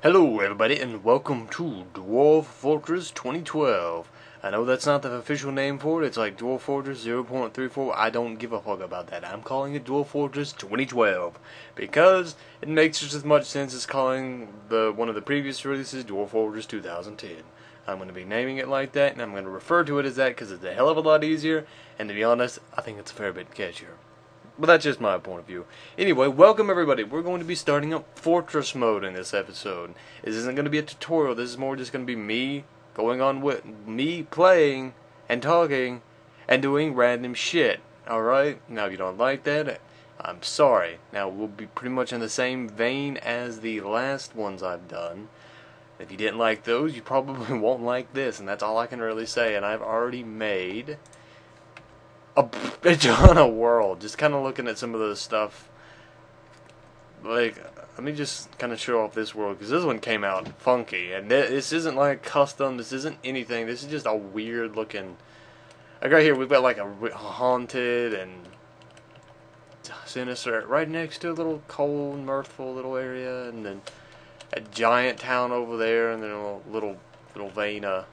Hello everybody and welcome to Dwarf Fortress 2012. I know that's not the official name for it, it's like Dwarf Fortress 0.34, I don't give a fuck about that. I'm calling it Dwarf Fortress 2012 because it makes just as much sense as calling one of the previous releases Dwarf Fortress 2010. I'm going to be naming it like that and I'm going to refer to it as that because it's a hell of a lot easier, and to be honest, I think it's a fair bit catchier. But that's just my point of view. Anyway, welcome everybody. We're going to be starting up Fortress mode in this episode. This isn't going to be a tutorial. This is more just going to be me going on with me playing and talking and doing random shit. Alright? Now if you don't like that, I'm sorry. Now we'll be pretty much in the same vein as the last ones I've done. If you didn't like those, you probably won't like this, and that's all I can really say. And I've already made a ton of world. Just kind of looking at some of the stuff. Like, let me just kind of show off this world, because this one came out funky, and this isn't like custom, this isn't anything, this is just a weird looking, like right here we've got like a haunted and sinister right next to a little cold, mirthful little area, and then a giant town over there, and then a little vein of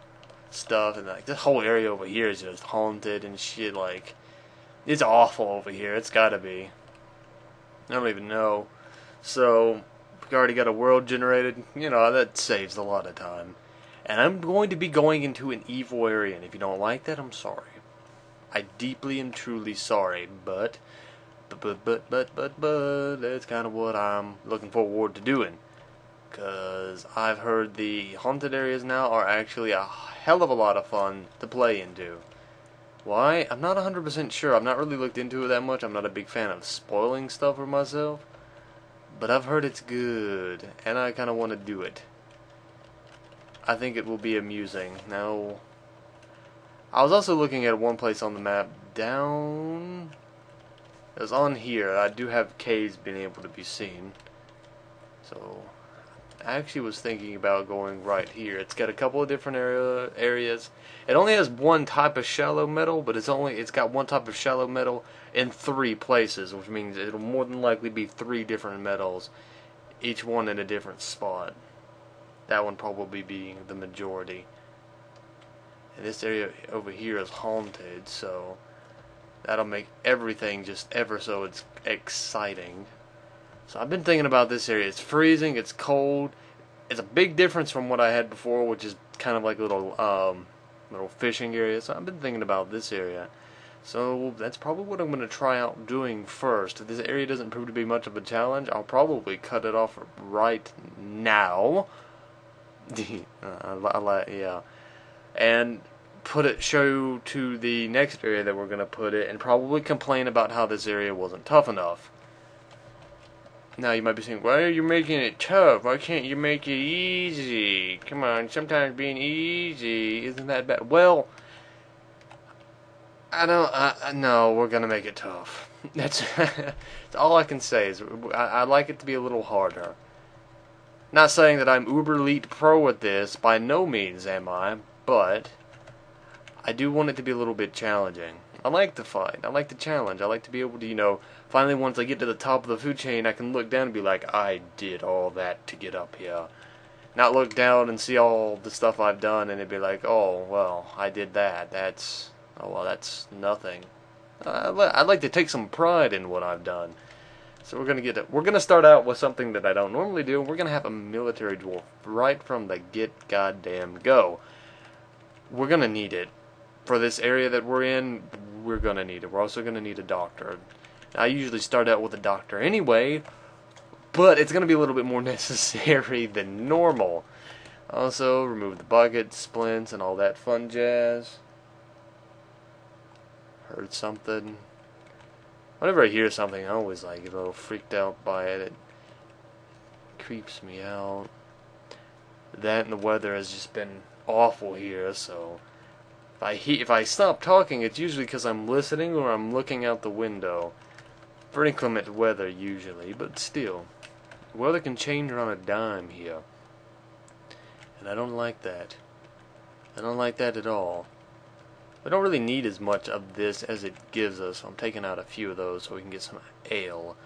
stuff, and like this whole area over here is just haunted and shit. Like, it's awful over here. It's gotta be. I don't even know. So we already got a world generated. You know, that saves a lot of time. And I'm going to be going into an evil area, and if you don't like that, I'm sorry. I deeply and truly sorry, but that's kind of what I'm looking forward to doing. Because I've heard the haunted areas now are actually a hell of a lot of fun to play into. Why? I'm not 100% sure. I've not really looked into it that much. I'm not a big fan of spoiling stuff for myself. But I've heard it's good, and I kind of want to do it. I think it will be amusing. Now, I was also looking at one place on the map down. It was on here. I do have caves being able to be seen. So I actually was thinking about going right here. It's got a couple of different areas. It only has one type of shallow metal, but it's got one type of shallow metal in 3 places, which means it'll more than likely be 3 different metals, each one in a different spot. That one probably being the majority. And this area over here is haunted, so that'll make everything just ever so it's exciting. So I've been thinking about this area. It's freezing, it's cold. It's a big difference from what I had before, which is kind of like a little fishing area. So I've been thinking about this area. So that's probably what I'm going to try out doing first. If this area doesn't prove to be much of a challenge, I'll probably cut it off right now. Yeah. And show to the next area that we're going to put it, and probably complain about how this area wasn't tough enough. Now you might be saying, why are you making it tough? Why can't you make it easy? Come on, sometimes being easy isn't that bad. Well, no, we're gonna make it tough. That's all I can say is I like it to be a little harder. Not saying that I'm uber elite pro at this, by no means am I, but I do want it to be a little bit challenging. I like the fight. I like the challenge. I like to be able to, finally once I get to the top of the food chain, I can look down and be like, I did all that to get up here. Not look down and see all the stuff I've done and it'd be like, oh, well, I did that. That's nothing. I'd like to take some pride in what I've done. So we're gonna start out with something that I don't normally do. We're gonna have a military dwarf right from the get goddamn go. We're gonna need it. For this area that we're in, we're going to need it. We're also going to need a doctor. I usually start out with a doctor anyway, but it's going to be a little bit more necessary than normal. Also, remove the bucket, splints, and all that fun jazz. Heard something. Whenever I hear something, I always get a little freaked out by it. It creeps me out. That and the weather has just been awful here, so if I stop talking, it's usually because I'm listening or I'm looking out the window. For inclement weather, usually, but still. Weather can change on a dime here. And I don't like that. I don't like that at all. We don't really need as much of this as it gives us, so I'm taking out a few of those so we can get some ale.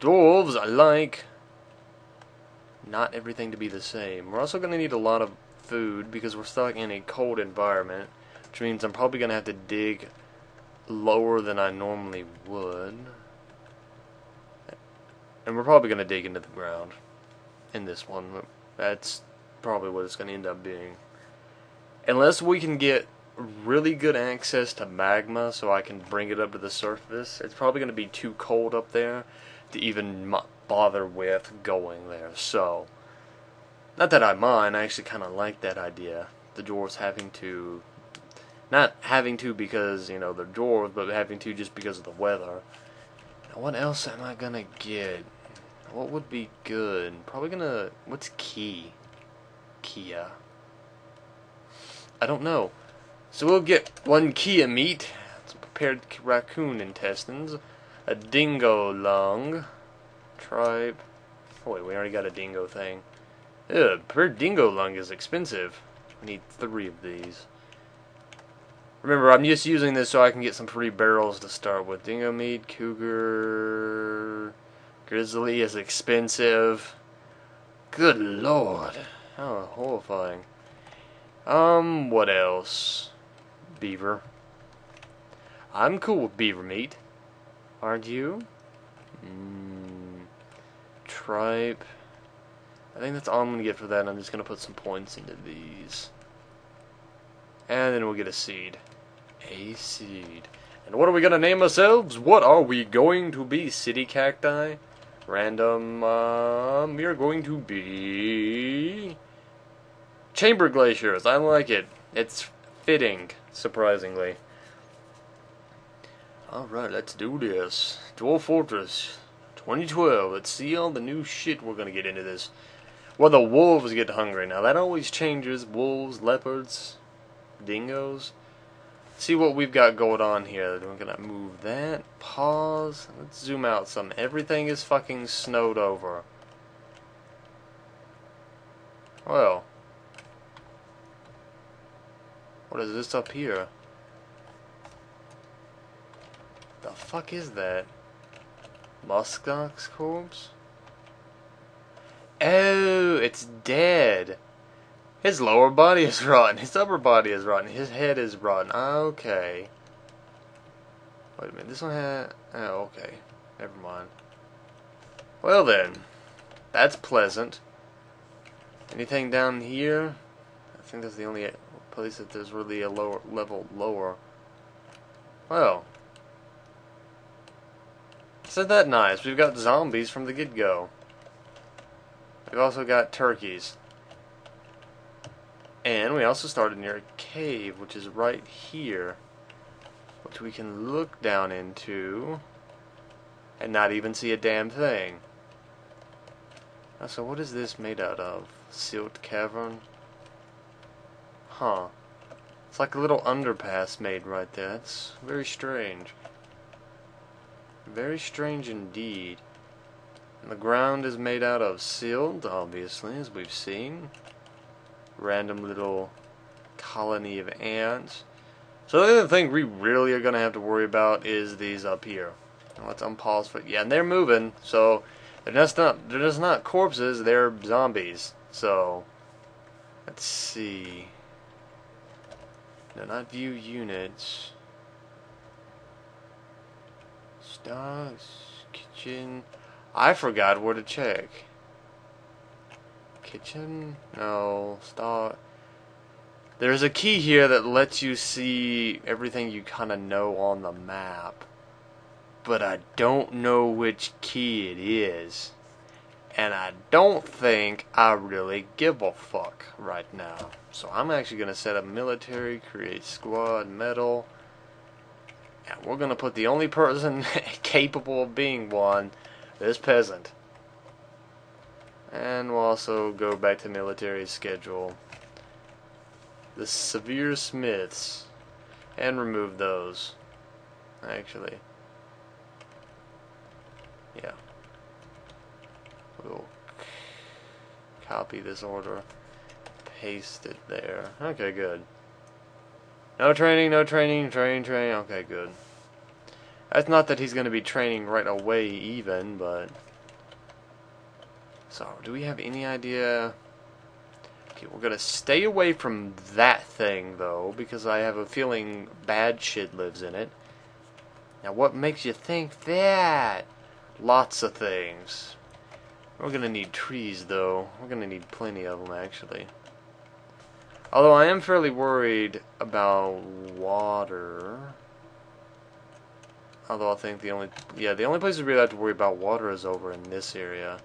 Dwarves, I like. not everything to be the same. We're also going to need a lot of food because we're stuck in a cold environment, which means I'm probably going to have to dig lower than I normally would. And we're probably going to dig into the ground in this one. That's probably what it's going to end up being. Unless we can get really good access to magma so I can bring it up to the surface, it's probably going to be too cold up there to even bother with going there. So, not that I mind, I actually kind of like that idea. The dwarves having to, not having to because, you know, they're dwarves, but having to just because of the weather. Now, what else am I going to get? What would be good? Probably going to, what's key? Kia. I don't know. So we'll get 1 Kia meat, some prepared raccoon intestines, a dingo lung, tripe. Oh wait, we already got a dingo thing. Ugh, prepared dingo lung is expensive. I need 3 of these. Remember, I'm just using this so I can get some free barrels to start with. Dingo meat, cougar, grizzly is expensive. Good lord. How horrifying. What else? Beaver. I'm cool with beaver meat. Aren't you? Tripe. I think that's all I'm going to get for that. I'm just going to put some points into these. And then we'll get a seed. A seed. And what are we going to name ourselves? What are we going to be? City cacti? Random, we are going to be chamber glaciers. I like it. It's fitting, surprisingly. Alright, let's do this. Dwarf Fortress 2012. Let's see all the new shit we're going to get into this. Well, the wolves get hungry. Now, that always changes. Wolves, leopards, dingoes. See what we've got going on here. We're going to move that. Pause. Let's zoom out some. Everything is fucking snowed over. Well. What is this up here? The fuck is that? Muskox's corpse? Oh, it's dead. His lower body is rotten. His upper body is rotten. His head is rotten. Okay. Wait a minute. This one had... Oh, okay. Never mind. Well then. That's pleasant. Anything down here? I think that's the only place that there's really a lower level lower. Well. Isn't that nice? We've got zombies from the get-go. We've also got turkeys. And we also started near a cave, which is right here, which we can look down into and not even see a damn thing. So what is this made out of? Silt cavern? Huh. It's like a little underpass made right there. That's very strange. Very strange indeed. And the ground is made out of silt, obviously, as we've seen. Random little colony of ants. So the other thing we really are going to have to worry about is these up here. Let's unpause for... Yeah, and they're moving, so they're just not corpses, they're zombies. So, let's see. No, not view units. Stocks, kitchen... I forgot where to check. Kitchen? No. Stock. There's a key here that lets you see everything you kind of know on the map. But I don't know which key it is. And I don't think I really give a fuck right now. So I'm actually going to set up military, create squad, medal. And we're going to put the only person capable of being one, this peasant. And we'll also go back to military schedule. The severe smiths. And remove those. Actually. Yeah. We'll copy this order. Paste it there. Okay, good. No training, no training, train. Okay, good. That's not that he's going to be training right away even, but... So, do we have any idea? Okay, we're gonna stay away from that thing, though, because I have a feeling bad shit lives in it. Now, what makes you think that? Lots of things. We're gonna need trees, though. We're gonna need plenty of them, actually. Although I am fairly worried about water. Although I think the only place we really have to worry about water is over in this area.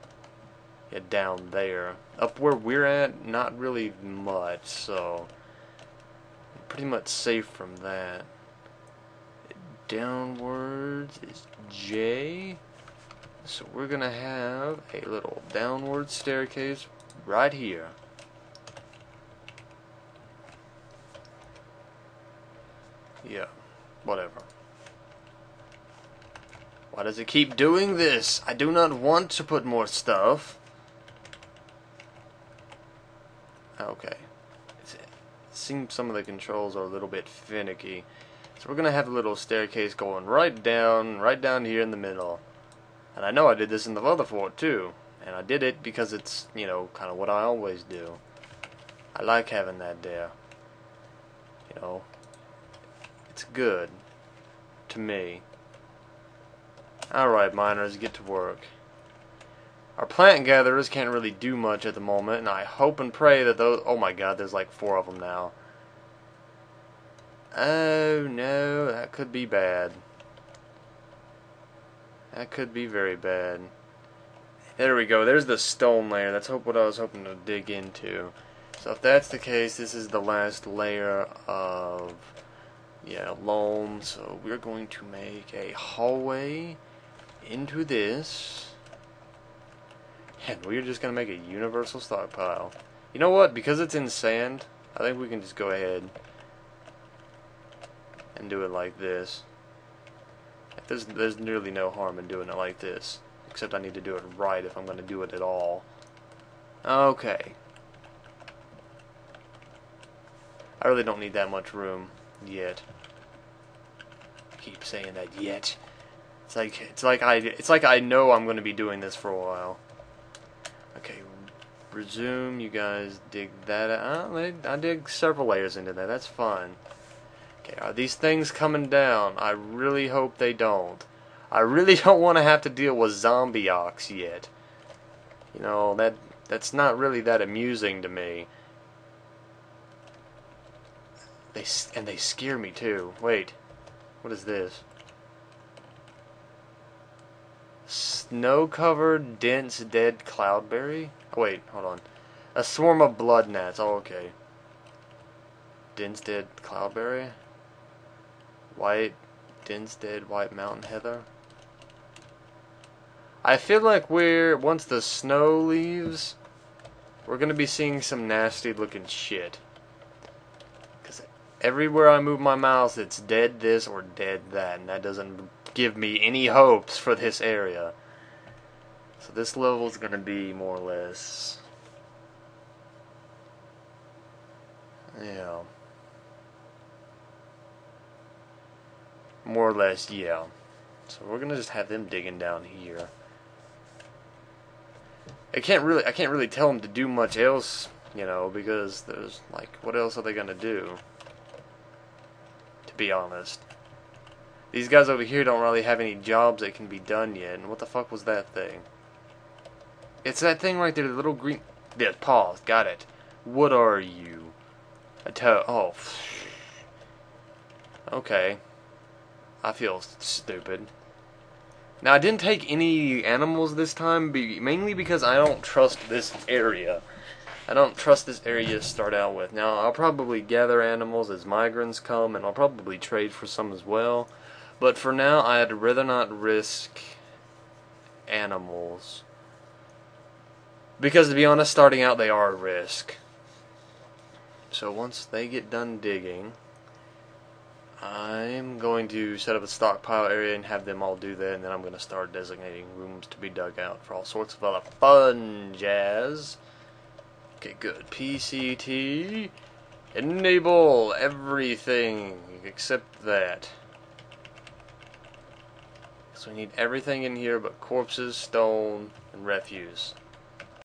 Yeah, down there. Up where we're at, not really much, so pretty much safe from that. Downwards is J. So we're gonna have a little downward staircase right here. Yeah, whatever. Why does it keep doing this? I do not want to put more stuff. Okay. It seems some of the controls are a little bit finicky. So we're going to have a little staircase going right down here in the middle. And I know I did this in the other fort too. And I did it because it's, you know, kind of what I always do. I like having that there. You know. It's good. To me. Alright, miners, get to work. Our plant gatherers can't really do much at the moment, and I hope and pray that those... Oh my god, there's like 4 of them now. Oh no, that could be bad. That could be very bad. There we go, there's the stone layer. That's what I was hoping to dig into. So if that's the case, this is the last layer of... yeah, loam. So we're going to make a hallway into this. And we're just going to make a universal stockpile. You know what? Because it's in sand, I think we can just go ahead and do it like this. There's nearly no harm in doing it like this. Except I need to do it right if I'm going to do it at all. Okay. I really don't need that much room yet. I keep saying that yet. It's like I know I'm going to be doing this for a while. Okay, resume. You guys dig that out. I dig several layers into that. That's fine. Okay, are these things coming down? I really hope they don't. I really don't want to have to deal with zombie ox yet. You know, that's not really that amusing to me. They scare me too. Wait, what is this? Snow-covered, dense, dead cloudberry? Oh, wait, hold on. A swarm of blood gnats. Oh, okay. Dense, dead cloudberry? White, dense, dead, white mountain heather? I feel like once the snow leaves, we're gonna be seeing some nasty looking shit. Because everywhere I move my mouse, it's dead this or dead that, and that doesn't give me any hopes for this area. So this level is gonna be more or less, yeah, more or less, yeah. So we're gonna just have them digging down here. I can't really tell them to do much else, you know, because there's like, what else are they gonna do? To be honest. These guys over here don't really have any jobs that can be done yet. And what the fuck was that thing? It's that thing right there, the little green... There, pause. Got it. What are you? A toe. Oh. Okay. I feel stupid. Now, I didn't take any animals this time, mainly because I don't trust this area. I don't trust this area to start out with. Now, I'll probably gather animals as migrants come, and I'll probably trade for some as well. But for now, I'd rather not risk animals. Because to be honest, starting out they are a risk. So once they get done digging, I'm going to set up a stockpile area and have them all do that. And then I'm going to start designating rooms to be dug out for all sorts of other fun jazz. Okay, good. PCT. Enable everything except that. So we need everything in here but corpses, stone, and refuse.